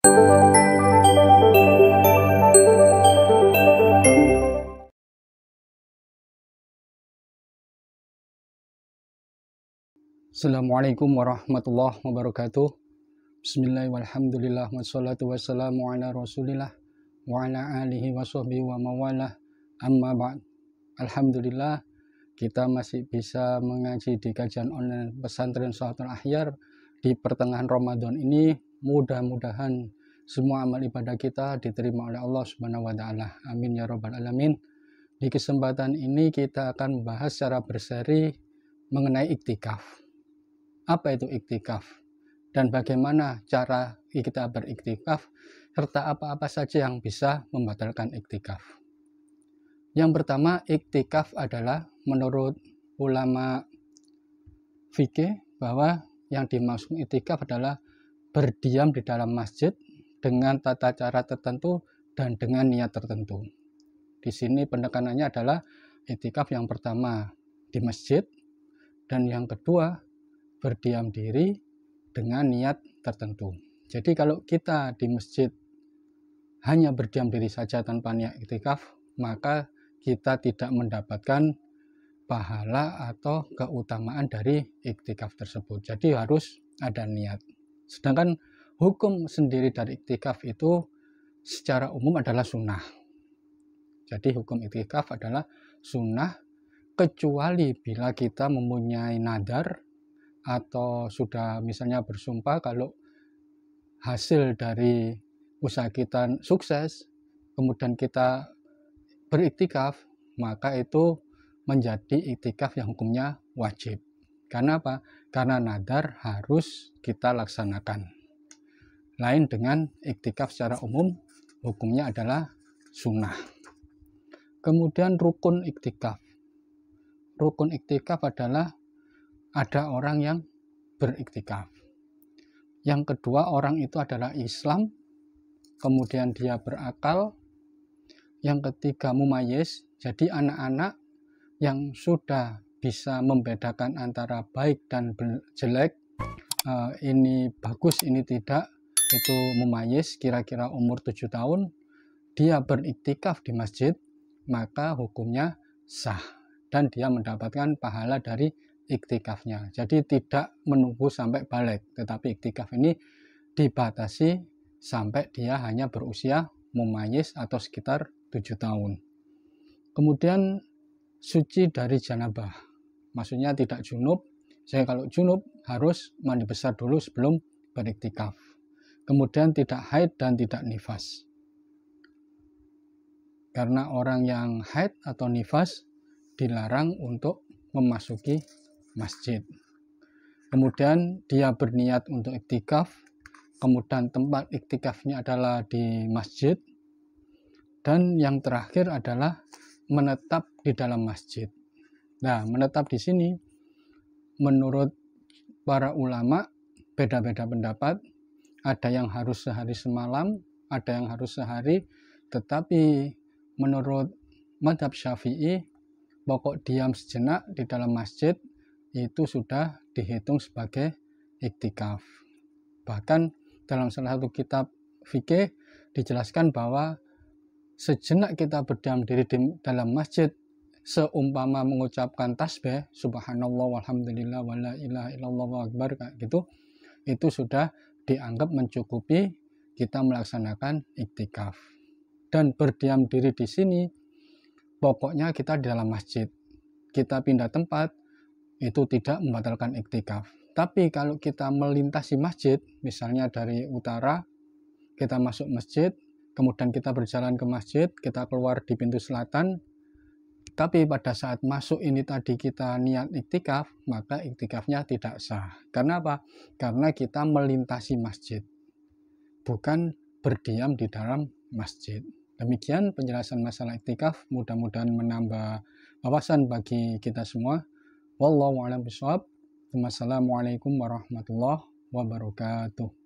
Assalamualaikum warahmatullahi wabarakatuh. Bismillahirrahmanirrahim. Walhamdulillah wassalatu wassalamu ala rasulillah wa ala alihi wa sahbihi wa mawalah. Amma ba'd. Alhamdulillah kita masih bisa mengaji di kajian online pesantren Sahatul Akhyar di pertengahan Ramadan ini. Mudah-mudahan semua amal ibadah kita diterima oleh Allah Subhanahu wa taala. Amin ya rabbal alamin. Di kesempatan ini kita akan membahas secara berseri mengenai iktikaf. Apa itu iktikaf? Dan bagaimana cara kita beriktikaf? Serta apa-apa saja yang bisa membatalkan iktikaf. Yang pertama, iktikaf adalah menurut ulama fikih bahwa yang dimaksud iktikaf adalah berdiam di dalam masjid dengan tata cara tertentu dan dengan niat tertentu. Di sini penekanannya adalah iktikaf yang pertama di masjid dan yang kedua berdiam diri dengan niat tertentu. Jadi kalau kita di masjid hanya berdiam diri saja tanpa niat iktikaf, maka kita tidak mendapatkan pahala atau keutamaan dari iktikaf tersebut. Jadi harus ada niat. Sedangkan hukum sendiri dari iktikaf itu secara umum adalah sunnah. Jadi hukum iktikaf adalah sunnah, kecuali bila kita mempunyai nadar atau sudah misalnya bersumpah kalau hasil dari usaha kita sukses, kemudian kita beriktikaf, maka itu menjadi iktikaf yang hukumnya wajib. Karena apa? Karena nadar harus kita laksanakan. Lain dengan iktikaf secara umum, hukumnya adalah sunnah. Kemudian rukun iktikaf. Rukun iktikaf adalah ada orang yang beriktikaf. Yang kedua, orang itu adalah Islam, kemudian dia berakal. Yang ketiga, mumayyiz, jadi anak-anak yang sudah bisa membedakan antara baik dan jelek, ini bagus, ini tidak, itu mumayyiz, kira-kira umur 7 tahun, dia beriktikaf di masjid, maka hukumnya sah dan dia mendapatkan pahala dari iktikafnya. Jadi tidak menunggu sampai balik, tetapi iktikaf ini dibatasi sampai dia hanya berusia mumayyiz atau sekitar 7 tahun. Kemudian suci dari janabah, maksudnya tidak junub. Jadi kalau junub harus mandi besar dulu sebelum beriktikaf. Kemudian tidak haid dan tidak nifas. Karena orang yang haid atau nifas dilarang untuk memasuki masjid. Kemudian dia berniat untuk iktikaf, kemudian tempat iktikafnya adalah di masjid, dan yang terakhir adalah menetap di dalam masjid. Nah, menetap di sini menurut para ulama beda-beda pendapat. Ada yang harus sehari semalam, ada yang harus sehari, tetapi menurut mazhab Syafi'i, pokok diam sejenak di dalam masjid itu sudah dihitung sebagai iktikaf. Bahkan dalam salah satu kitab fikih dijelaskan bahwa sejenak kita berdiam diri di dalam masjid seumpama mengucapkan tasbih subhanallah walhamdulillah wala ilaha illallah wa akbar gitu, itu sudah dianggap mencukupi kita melaksanakan iktikaf. Dan berdiam diri di sini pokoknya kita di dalam masjid. Kita pindah tempat itu tidak membatalkan iktikaf. Tapi kalau kita melintasi masjid, misalnya dari utara, kita masuk masjid, kemudian kita berjalan ke masjid, kita keluar di pintu selatan, tapi pada saat masuk ini tadi kita niat iktikaf, maka iktikafnya tidak sah. Karena apa? Karena kita melintasi masjid, bukan berdiam di dalam masjid. Demikian penjelasan masalah iktikaf, mudah-mudahan menambah wawasan bagi kita semua. Wallahu a'lam bishawab. Wassalamualaikum warahmatullahi wabarakatuh.